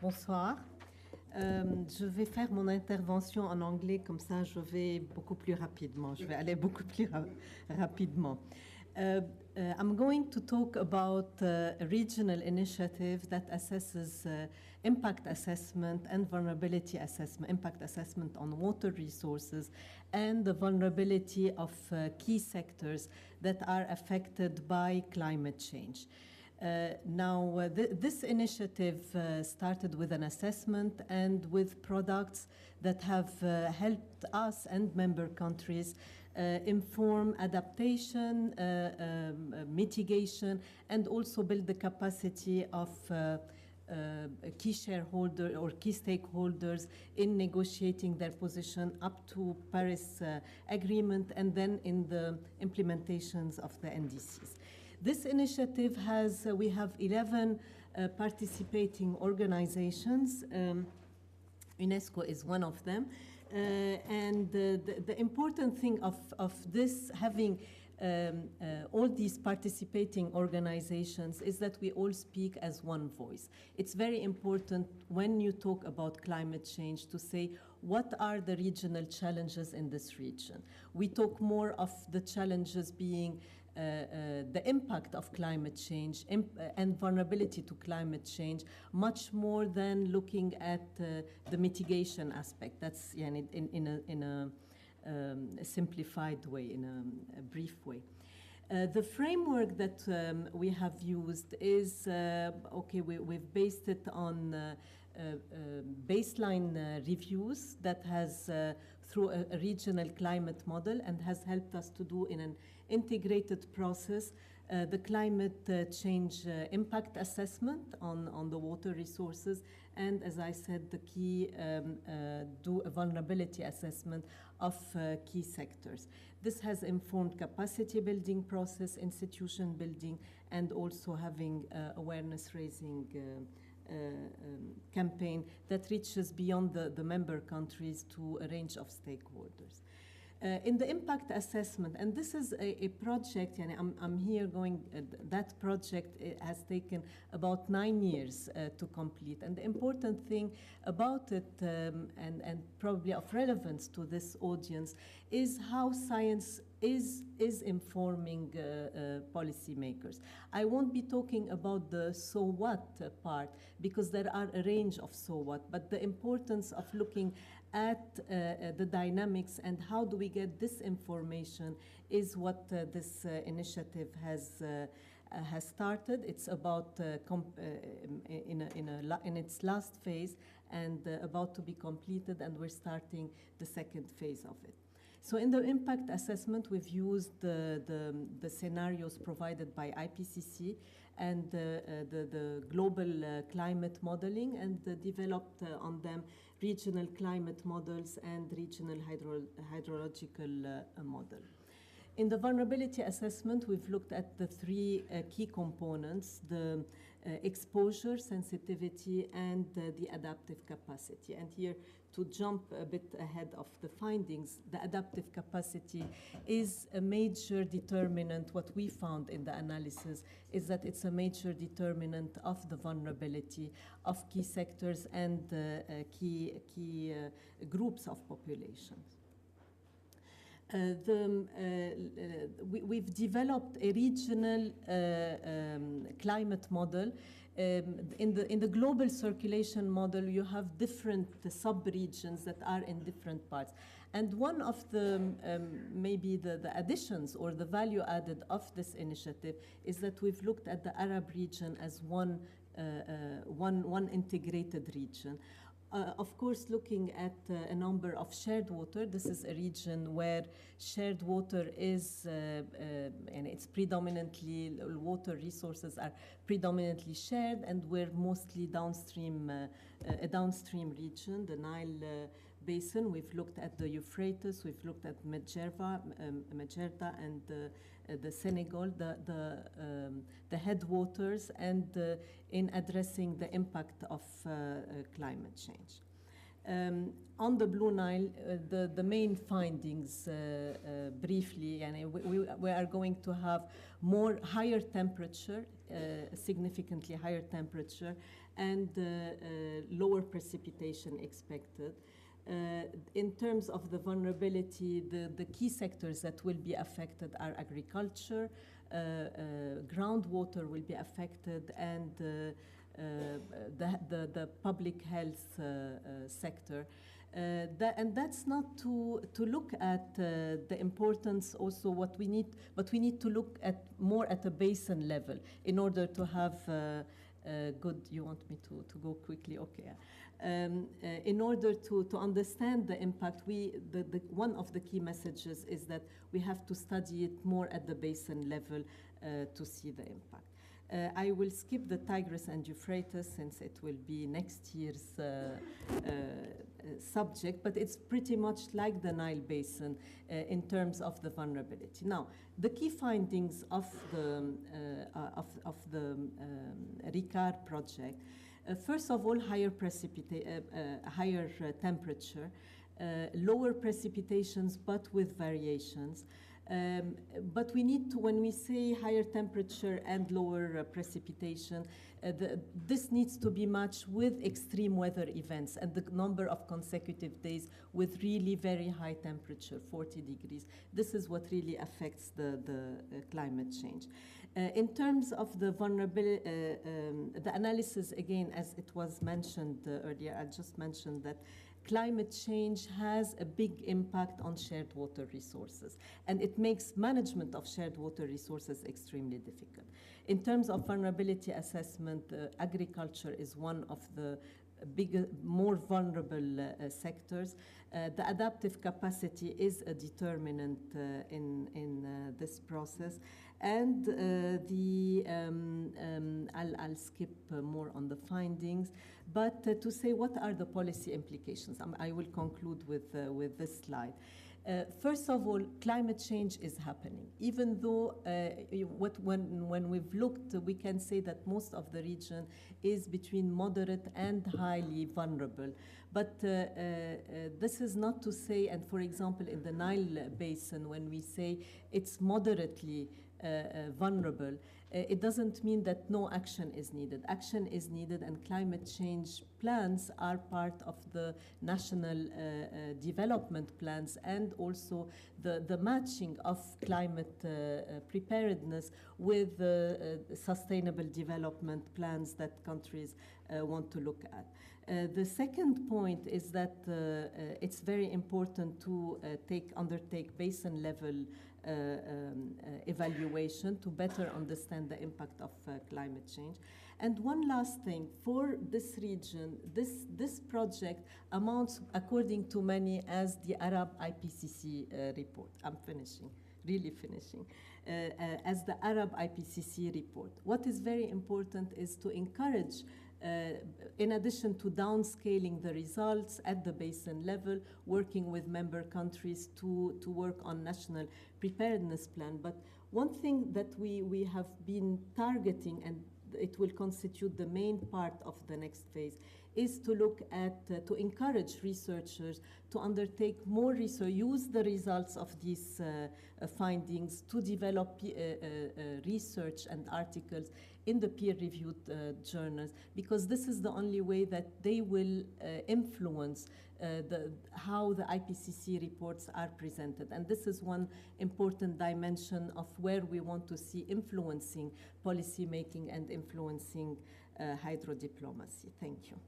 Bonsoir. Je vais faire mon intervention en anglais, comme ça je vais beaucoup plus rapidement. Je vais aller beaucoup plus rapidement. I'm going to talk about a regional initiative that assesses impact assessment and vulnerability assessment, impact assessment on water resources and the vulnerability of key sectors that are affected by climate change. This initiative started with an assessment and with products that have helped us and member countries inform adaptation, mitigation, and also build the capacity of key shareholders or key stakeholders in negotiating their position up to Paris Agreement and then in the implementations of the NDCs. This initiative has, we have 11 participating organizations. UNESCO is one of them. And the important thing of this, having all these participating organizations, is that we all speak as one voice. It's very important when you talk about climate change to say, what are the regional challenges in this region? We talk more of the challenges being the impact of climate change and vulnerability to climate change, much more than looking at the mitigation aspect. That's in a simplified way, in a brief way. The framework that we have used is, we've based it on baseline reviews that has, through a regional climate model, and has helped us to do in an integrated process the climate change impact assessment on the water resources, and as I said, the key do a vulnerability assessment of key sectors. This has informed capacity building process, institution building, and also having awareness raising campaign that reaches beyond the member countries to a range of stakeholders. In the impact assessment, and this is a project, I'm here going, that project has taken about 9 years to complete. And the important thing about it, and probably of relevance to this audience, is how science is informing policymakers. I won't be talking about the so what part, because there are a range of so what, but the importance of looking at the dynamics and how do we get this information is what this initiative has started. It's about in its last phase and about to be completed, and we're starting the second phase of it. So in the impact assessment, we've used the scenarios provided by IPCC and the global climate modeling, and developed on them regional climate models and regional hydrological model. In the vulnerability assessment, we've looked at the three key components: the exposure, sensitivity, and the adaptive capacity. And here, to jump a bit ahead of the findings, the adaptive capacity is a major determinant. What we found in the analysis is that it's a major determinant of the vulnerability of key sectors and key groups of populations. We've developed a regional climate model. In the global circulation model, you have different sub-regions that are in different parts. And one of the, maybe the additions or the value added of this initiative is that we've looked at the Arab region as one integrated region. Of course, looking at a number of shared water, this is a region where shared water is, and it's predominantly, water resources are predominantly shared, and we're mostly downstream, a downstream region, the Nile Basin. We've looked at the Euphrates, we've looked at Medjerda and the Senegal, the headwaters, and in addressing the impact of climate change. On the Blue Nile, the main findings, briefly, and we are going to have higher temperature, significantly higher temperature, and lower precipitation expected. In terms of the vulnerability, the key sectors that will be affected are agriculture, groundwater will be affected, and the public health sector. And that's not to look at the importance also what we need, but we need to look at more at a basin level in order to have good, you want me to go quickly? Okay. In order to understand the impact, one of the key messages is that we have to study it more at the basin level to see the impact. I will skip the Tigris and Euphrates since it will be next year's subject, but it's pretty much like the Nile Basin in terms of the vulnerability. Now, the key findings of the RICAR project, first of all, higher temperature, lower precipitations, but with variations. But we need to, when we say higher temperature and lower precipitation, this needs to be matched with extreme weather events and the number of consecutive days with really very high temperature, 40 degrees. This is what really affects the climate change. In terms of the vulnerability, the analysis, again, as it was mentioned earlier, I just mentioned that climate change has a big impact on shared water resources, and it makes management of shared water resources extremely difficult. In terms of vulnerability assessment, agriculture is one of the bigger, more vulnerable sectors. The adaptive capacity is a determinant in this process. And I'll skip more on the findings, but to say what are the policy implications. I will conclude with this slide. First of all, climate change is happening. Even though when we've looked, we can say that most of the region is between moderate and highly vulnerable. But this is not to say, and for example, in the Nile Basin, when we say it's moderately vulnerable, it doesn't mean that no action is needed. Action is needed, and climate change plans are part of the national development plans, and also the matching of climate preparedness with sustainable development plans that countries want to look at. The second point is that it's very important to undertake basin level evaluation to better understand the impact of climate change. And one last thing, for this region, this project amounts, according to many, as the Arab IPCC report. I'm finishing, really finishing. As the Arab IPCC report. What is very important is to encourage, in addition to downscaling the results at the basin level, working with member countries to work on national preparedness plan. But one thing that we have been targeting, and it will constitute the main part of the next phase, is to look at, to encourage researchers to undertake more research, use the results of these findings to develop research and articles in the peer-reviewed journals, because this is the only way that they will influence how the IPCC reports are presented. And this is one important dimension of where we want to see influencing policy making and influencing hydrodiplomacy. Thank you.